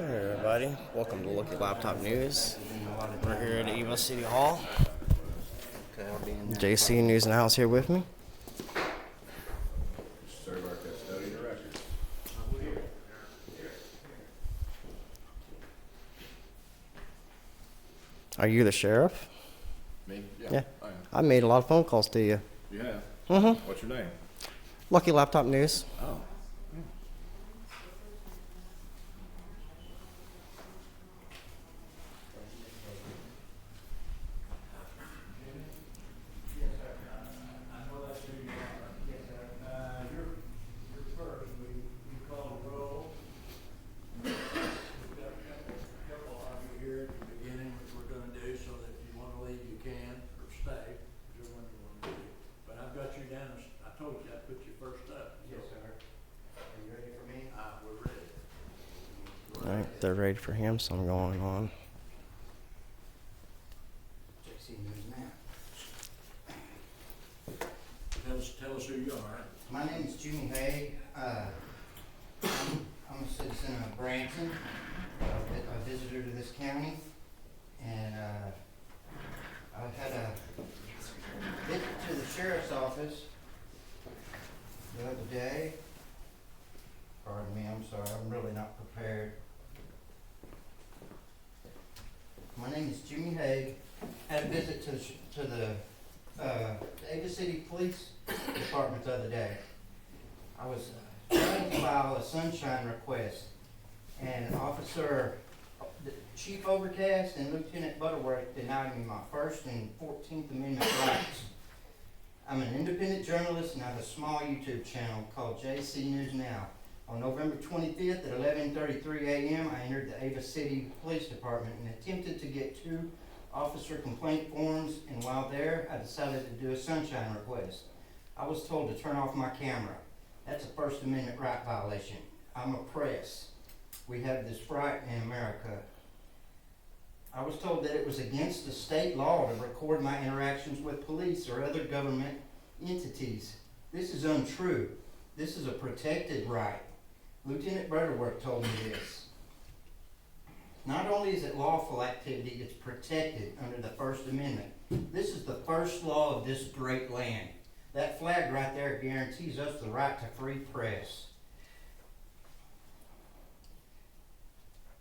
Hey everybody, welcome to Look at Laptop News. We're here at Ava City Hall. JC News and House here with me. Serve our custodian of records. Are you the sheriff? Me? Yeah. I am. I made a lot of phone calls to you. You have? Mm-hmm. What's your name? Lucky Laptop News. Oh. Alright, they're ready for him, so I'm going on. Tell us who you are. My name is Jimmy Hay. I'm a citizen of Branson, a visitor to this county, and I've had a visit to the sheriff's office the other day. Pardon me, I'm sorry, I'm really not prepared. My name is Jimmy Hay. Had a visit to the Ava City Police Department the other day. I was trying to file a sunshine request, and Chief Overcast and Lieutenant Butterworth denied me my First and 14th Amendment rights. I'm an independent journalist and I have a small YouTube channel called JC News Now. On November 25th at 11:33 a.m., I entered the Ava City Police Department and attempted to get 2 officer complaint forms, and while there, I decided to do a sunshine request. I was told to turn off my camera. That's a First Amendment right violation. I'm a press. We have this right in America. I was told that it was against the state law to record my interactions with police or other government entities. This is untrue. This is a protected right. Lieutenant Butterworth told me this. Not only is it lawful activity, it's protected under the First Amendment. This is the first law of this great land. That flag right there guarantees us the right to free press.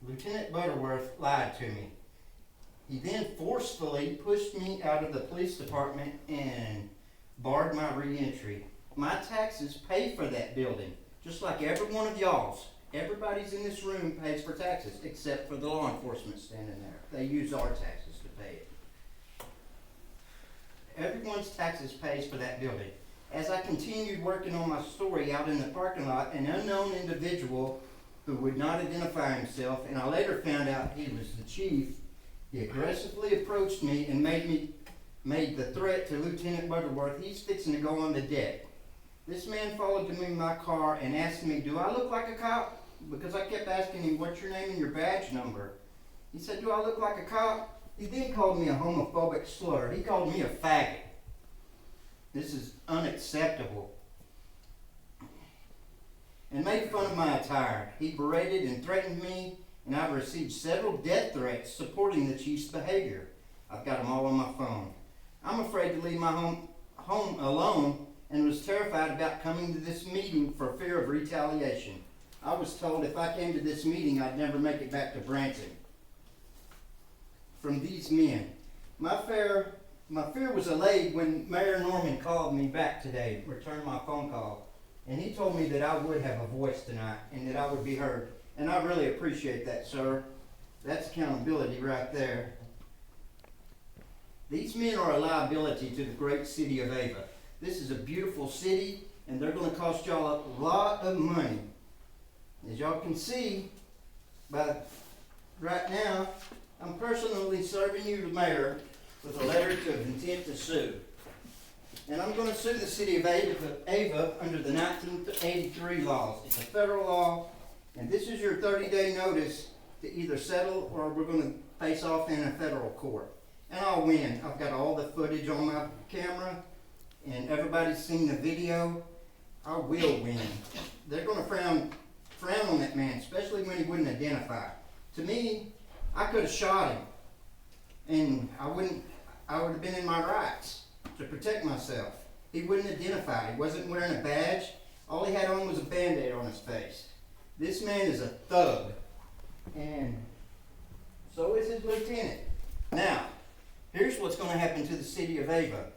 Lieutenant Butterworth lied to me. He then forcefully pushed me out of the police department and barred my re-entry. My taxes pay for that building, just like every one of y'all's. Everybody's in this room pays for taxes, except for the law enforcement standing there. They use our taxes to pay it. Everyone's taxes pays for that building. As I continued working on my story out in the parking lot, an unknown individual who would not identify himself, and I later found out he was the chief, he aggressively approached me and made the threat to Lieutenant Butterworth, he's fixing to go on the deck. This man followed to me in my car and asked me, do I look like a cop? Because I kept asking him, what's your name and your badge number? He said, do I look like a cop? He then called me a homophobic slur. He called me a faggot. This is unacceptable. And made fun of my attire. He berated and threatened me, and I've received several death threats supporting the chief's behavior. I've got them all on my phone. I'm afraid to leave my home alone and was terrified about coming to this meeting for fear of retaliation. I was told if I came to this meeting, I'd never make it back to Branson. From these men. My fear was allayed when Mayor Norman called me back today, returned my phone call, and he told me that I would have a voice tonight and that I would be heard. And I really appreciate that, sir. That's accountability right there. These men are a liability to the great city of Ava. This is a beautiful city, and they're going to cost y'all a lot of money. As y'all can see, right now, I'm personally serving you, the mayor, with a letter of intent to sue. And I'm going to sue the city of Ava under the 1983 laws. It's a federal law, and this is your 30-day notice to either settle or we're going to face off in a federal court. And I'll win. I've got all the footage on my camera, and everybody's seen the video. I will win. They're going to frown on that man, especially when he wouldn't identify. To me, I could have shot him, and I would have been in my rights to protect myself. He wouldn't identify. He wasn't wearing a badge. All he had on was a Band-Aid on his face. This man is a thug, and so is his lieutenant. Now, here's what's going to happen to the city of Ava.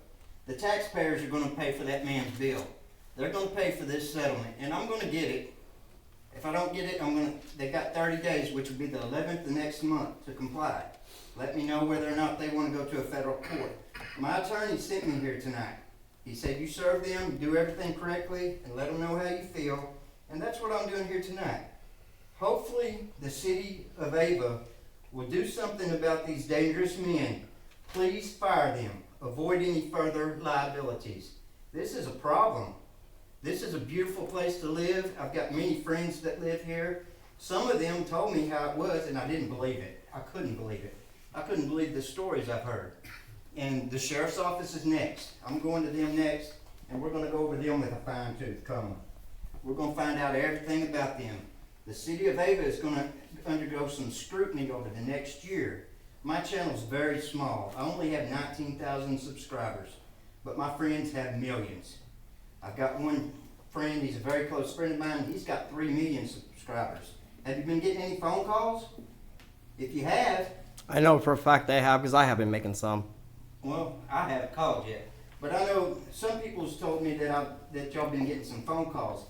The taxpayers are going to pay for that man's bill. They're going to pay for this settlement, and I'm going to get it. If I don't get it, they got 30 days, which will be the 11th of next month, to comply. Let me know whether or not they want to go to a federal court. My attorney sent me here tonight. He said you serve them, do everything correctly, and let them know how you feel. And that's what I'm doing here tonight. Hopefully, the city of Ava will do something about these dangerous men. Please fire them. Avoid any further liabilities. This is a problem. This is a beautiful place to live. I've got many friends that live here. Some of them told me how it was, and I didn't believe it. I couldn't believe it. I couldn't believe the stories I've heard. And the sheriff's office is next. I'm going to them next, and we're going to go over them with a fine-tooth comb. We're going to find out everything about them. The city of Ava is going to undergo some scrutiny over the next year. My channel's very small. I only have 19,000 subscribers, but my friends have millions. I've got one friend, he's a very close friend of mine, he's got 3 million subscribers. Have you been getting any phone calls? If you have, I know for a fact they have because I have been making some. well, I haven't called yet. But I know some people's told me that y'all been getting some phone calls.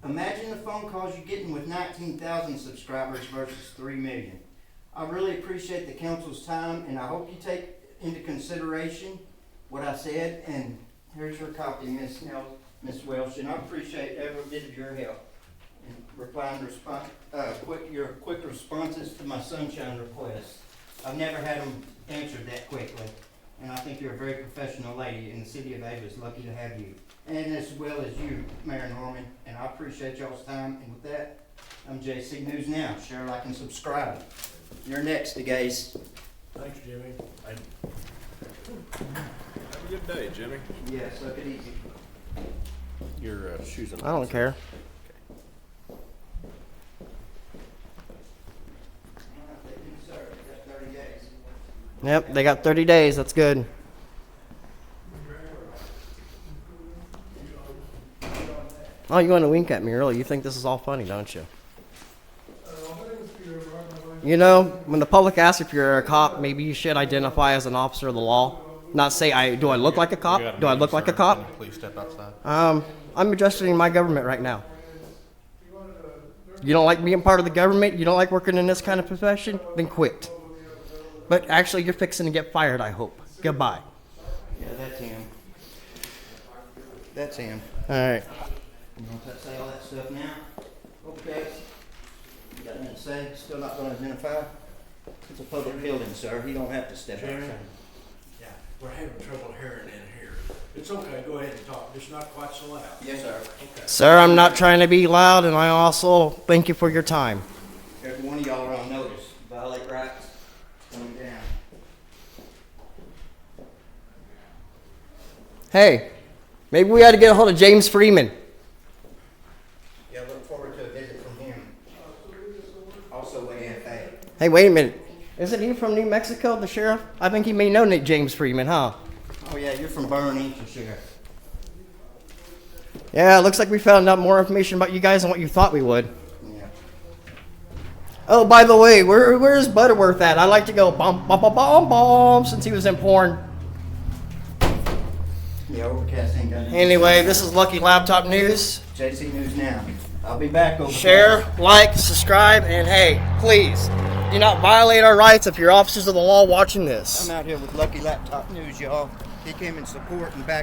Imagine the phone calls you're getting with 19,000 subscribers versus 3 million. I really appreciate the council's time, and I hope you take into consideration what I said. And here's your copy, Miss Welsh, and I appreciate every bit of your help in replying your quick responses to my sunshine requests. I've never had them answered that quickly, and I think you're a very professional lady, and the city of Ava is lucky to have you, and as well as you, Mayor Norman. And I appreciate y'all's time. And with that, I'm JC News Now. Share, like, and subscribe. You're next, guys. Thanks, Jimmy. Have a good day, Jimmy. Yes, look it easy. Your shoes on. I don't care. Yep, they got 30 days. That's good. Oh, you want to wink at me, really? You think this is all funny, don't you? You know, when the public asks if you're a cop, maybe you should identify as an officer of the law. Not say, do I look like a cop? Do I look like a cop? Please step outside. I'm adjusting my government right now. You don't like being part of the government? You don't like working in this kind of profession? Then quit. But actually, you're fixing to get fired, I hope. Goodbye. Yeah, that's him. That's him. All right. You want to say all that stuff now? Okay. You got nothing to say? Still not going to identify? It's a public building, sir. You don't have to step Jimmy? outside. Yeah, we're having trouble hearing in here. It's okay, go ahead and talk, just not quite so loud. Yes, sir. Okay. Sir, I'm not trying to be loud, and I also thank you for your time. Every one of y'all are on notice. Violate rights, coming down. Hey, maybe we ought to get a hold of James Freeman. Yeah, look forward to a visit from him. Also AFA. Hey, wait a minute. Isn't he from New Mexico, the sheriff? I think he may know Nick James Freeman, huh? Oh yeah, you're from Burn, ain't you, Sheriff? Yeah, it looks like we found out more information about you guys than what you thought we would. Yeah. Oh, by the way, where's Butterworth at? I'd like to go bum bum bum bum bum since he was in porn. Yeah, Overcast ain't done it. Anyway, this is Lucky Laptop News. JC News Now. I'll be back over. Share, like, subscribe, and hey, please, do not violate our rights if you're officers of the law watching this. I'm out here with Lucky Laptop News, y'all. He came in support and back.